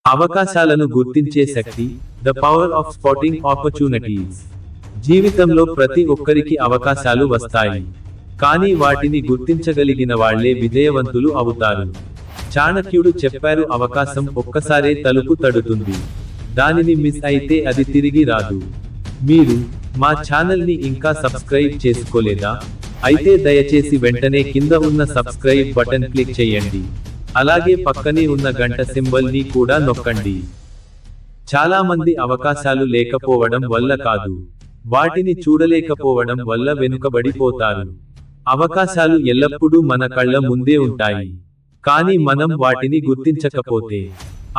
అవకాశాలను గుర్తించే శక్తి, the power of spotting opportunities. జీవితంలో ప్రతి ఒక్కరికి అవకాశాలు వస్తాయి, కానీ వాటిని గుర్తించగలిగిన వాళ్లే విజయవంతులు అవుతారు. చాణక్యుడు చెప్పారు, అవకాశం ఒక్కసారే తలుపు తడుతుంది, దానిని మిస్ అయితే అది తిరిగి రాదు. మీరు మా ఛానల్ని ఇంకా సబ్స్క్రైబ్ చేసుకోలేదా? అయితే దయచేసి వెంటనే కింద ఉన్న సబ్స్క్రైబ్ బటన్ క్లిక్ చేయండి. అలాగే పక్కనే ఉన్న గంట సింబల్ ని కూడా నొక్కండి. చాలా మంది అవకాశాలు లేకపోవడం వల్ల కాదు, వాటిని చూడలేకపోవడం వల్ల వెనుకబడిపోతారు. అవకాశాలు ఎల్లప్పుడూ మన కళ్ళ ముందే ఉంటాయి, కానీ మనం వాటిని గుర్తించకపోతే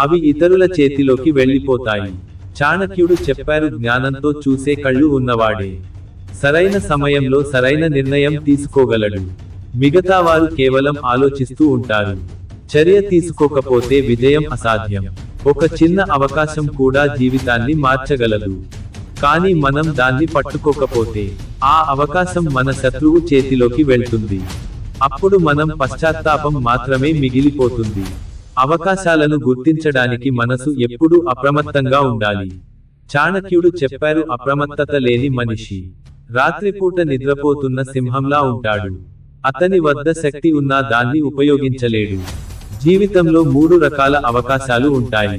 అవి ఇతరుల చేతిలోకి వెళ్ళిపోతాయి. చాణక్యుడు చెప్పారు, జ్ఞానంతో చూసే కళ్ళు ఉన్నవాడే సరైన సమయంలో సరైన నిర్ణయం తీసుకోగలడు. మిగతా వారు కేవలం ఆలోచిస్తూ ఉంటారు. చర్య తీసుకోకపోతే విజయం అసాధ్యం. ఒక చిన్న అవకాశం కూడా జీవితాన్ని మార్చగలదు, కానీ మనం దాన్ని పట్టుకోకపోతే ఆ అవకాశం మన శత్రువు చేతిలోకి వెళ్తుంది. అప్పుడు మనం పశ్చాత్తాపం మాత్రమే మిగిలిపోతుంది. అవకాశాలను గుర్తించడానికి మనసు ఎప్పుడూ అప్రమత్తంగా ఉండాలి. చాణక్యుడు చెప్పారు, అప్రమత్తత లేని మనిషి రాత్రిపూట నిద్రపోతున్న సింహంలా ఉంటాడు. అతని వద్ద శక్తి ఉన్నా దాన్ని ఉపయోగించలేడు. జీవితంలో 3 రకాల అవకాశాలు ఉంటాయి.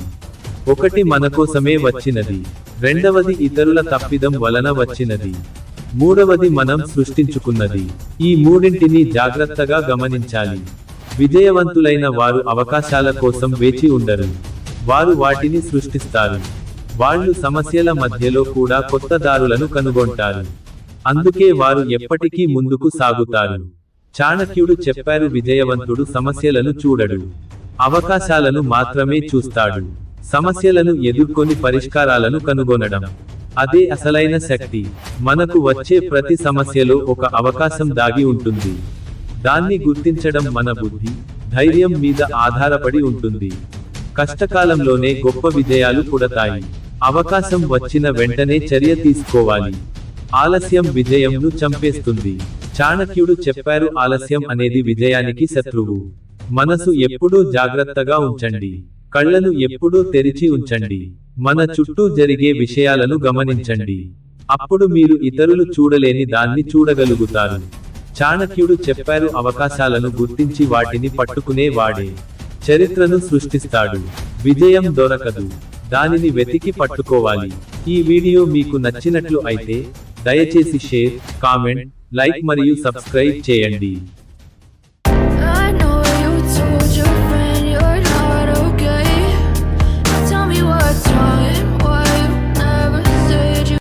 ఒకటి మనకోసమే వచ్చినది, రెండవది ఇతరుల తప్పిదం వలన వచ్చినది, మూడవది మనం సృష్టించుకున్నది. ఈ మూడింటిని జాగ్రత్తగా గమనించాలి. విజయవంతులైన వారు అవకాశాల కోసం వేచి ఉండరు, వారు వాటిని సృష్టిస్తారు. వాళ్ళు సమస్యల మధ్యలో కూడా కొత్త దారులను కనుగొంటారు, అందుకే వారు ఎప్పటికీ ముందుకు సాగుతారు. చాణక్యుడు చెప్పారు, విజయవంతుడు సమస్యలను చూడడు, అవకాశాలను మాత్రమే చూస్తాడు. సమస్యలను ఎదుర్కొని పరిష్కారాలను కనుగొనడం, అదే అసలైన శక్తి. మనకు వచ్చే ప్రతి సమస్యలో ఒక అవకాశం దాగి ఉంటుంది. దాన్ని గుర్తించడం మన బుద్ధి, ధైర్యం మీద ఆధారపడి ఉంటుంది. కష్టకాలంలోనే గొప్ప విజయాలు పుడతాయి. అవకాశం వచ్చిన వెంటనే చర్య తీసుకోవాలి. ఆలస్యం విజయంను చంపేస్తుంది. చాణక్యుడు చెప్పారు, ఆలస్యం అనేది విజయానికి శత్రువు. మనసు ఎప్పుడూ జాగ్రత్తగా ఉంచండి, కళ్ళను ఎప్పుడూ తెరిచి ఉంచండి, మన చుట్టూ జరిగే విషయాలను గమనించండి. అప్పుడు మీరు ఇతరులు చూడలేని దాన్ని చూడగలుగుతారు. చాణక్యుడు చెప్పారు, అవకాశాలను గుర్తించి వాటిని పట్టుకునే వాడే చరిత్రను సృష్టిస్తాడు. విజయం దొరకదు, దానిని వెతికి పట్టుకోవాలి. ఈ వీడియో మీకు నచ్చినట్లు అయితే దయచేసి షేర్, కామెంట్, లైక్ మరియు సబ్స్క్రైబ్ చేయండి.